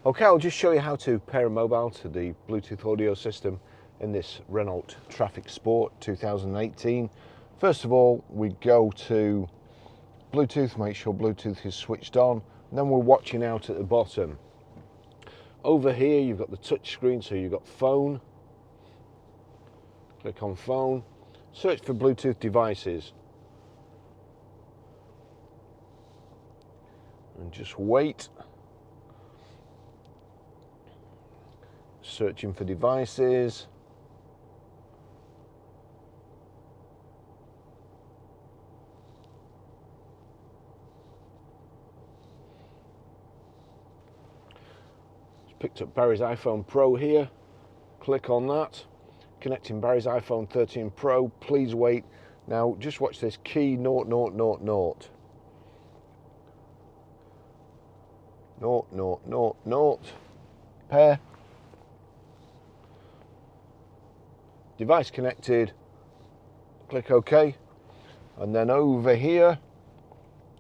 Okay, I'll just show you how to pair a mobile to the Bluetooth audio system in this Renault Trafic Sport 2018. First of all, we go to Bluetooth, make sure Bluetooth is switched on, and then we're watching out at the bottom. Over here you've got the touch screen, so you've got phone. Click on phone, search for Bluetooth devices, and just wait. Searching for devices. Just picked up Barry's iPhone Pro here. Click on that. Connecting Barry's iPhone 13 Pro. Please wait. Now just watch this key 0000. 0000. Pair. Device connected. Click OK. And then over here,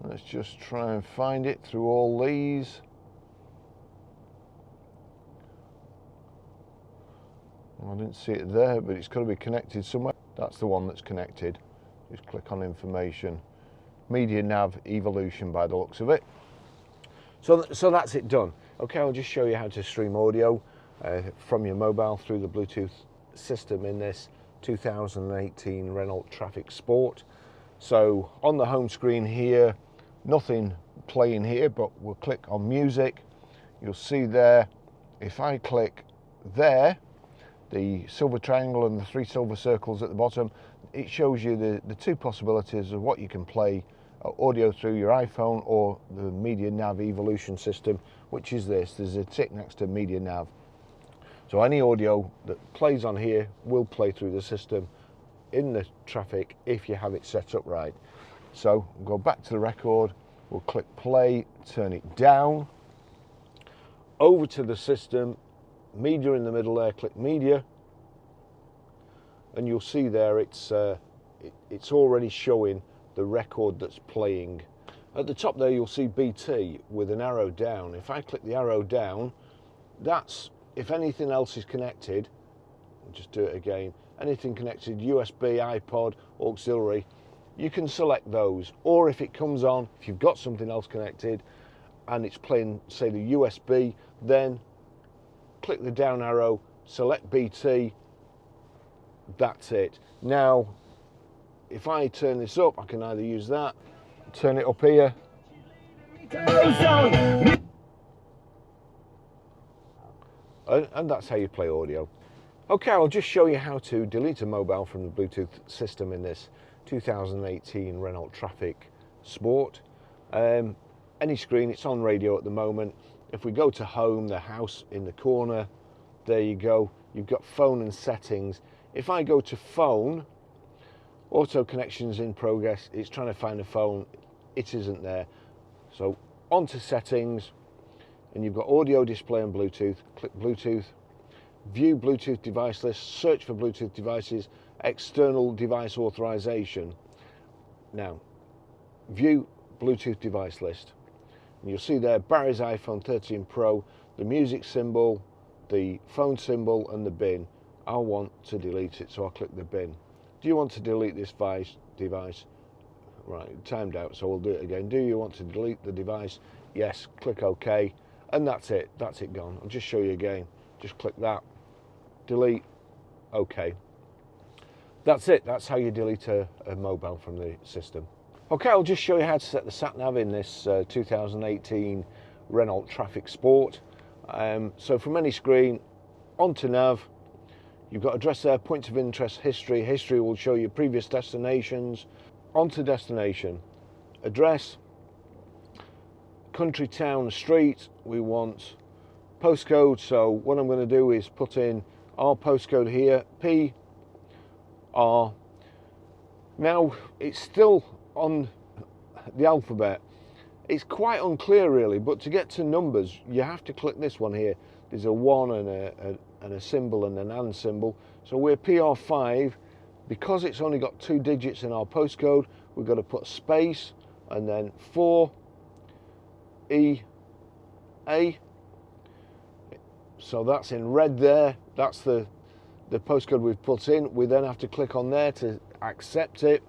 let's just try and find it through all these. I didn't see it there, but it's got to be connected somewhere. That's the one that's connected. Just click on information. Media Nav Evolution by the looks of it. So that's it done. Okay, I'll just show you how to stream audio from your mobile through the Bluetooth system in this 2018 Renault Trafic Sport. So on the home screen here, nothing playing here, but we'll click on music. You'll see there, if I click there, the silver triangle and the three silver circles at the bottom, it shows you the two possibilities of what you can play audio through your iPhone or the Media Nav Evolution system, which is this. There's a tick next to Media Nav. So any audio that plays on here will play through the system in the Trafic if you have it set up right. So we'll go back to the record, we'll click play, turn it down, over to the system, media in the middle there, click media, and you'll see there it's already showing the record that's playing. At the top there you'll see BT with an arrow down. If I click the arrow down, that's if anything else is connected. I'll just do it again. Anything connected, USB, iPod, auxiliary, you can select those. Or if it comes on, if you've got something else connected and it's playing, say, the USB, then click the down arrow, select BT, that's it. Now, if I turn this up, I can either use that, turn it up here, and that's how you play audio. Okay, I'll just show you how to delete a mobile from the Bluetooth system in this 2018 Renault Trafic Sport. Any screen, it's on radio at the moment. If we go to home, the house in the corner, there you go. You've got phone and settings. If I go to phone, auto connections in progress, it's trying to find a phone, it isn't there. So onto settings, and you've got audio display and Bluetooth, click Bluetooth, view Bluetooth device list, search for Bluetooth devices, external device authorization. Now, view Bluetooth device list. And you'll see there Barry's iPhone 13 Pro, the music symbol, the phone symbol and the bin. I'll want to delete it, so I'll click the bin. Do you want to delete this device? Right, timed out, so we'll do it again. Do you want to delete the device? Yes, click OK, and that's it gone. I'll just show you again. Just click that, delete, OK. That's it, that's how you delete a mobile from the system. Okay, I'll just show you how to set the sat nav in this 2018 Renault Trafic Sport. So from any screen, onto nav, you've got address there, points of interest, history. History will show you previous destinations. Onto destination, address, country, town, street. We want postcode, so what I'm going to do is put in our postcode here, PR. Now, it's still on the alphabet. It's quite unclear really, but to get to numbers, you have to click this one here. There's a 1 and a symbol and an and symbol. So we're PR5. Because it's only got 2 digits in our postcode, we've got to put space and then 4 EA So that's in red there. That's the postcode we've put in. We then have to click on there to accept it.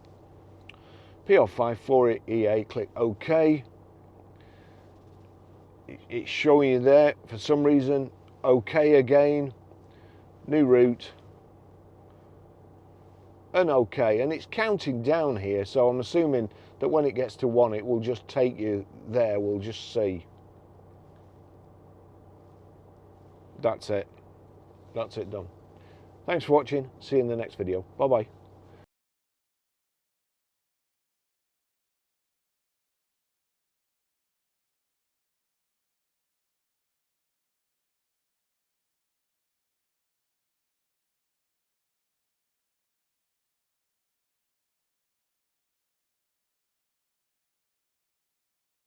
PL54EA, click OK. It's showing you there for some reason. OK again, new route, and OK. And it's counting down here, so I'm assuming that when it gets to 1, it will just take you there. We'll just see. That's it. That's it done. Thanks for watching. See you in the next video. Bye bye.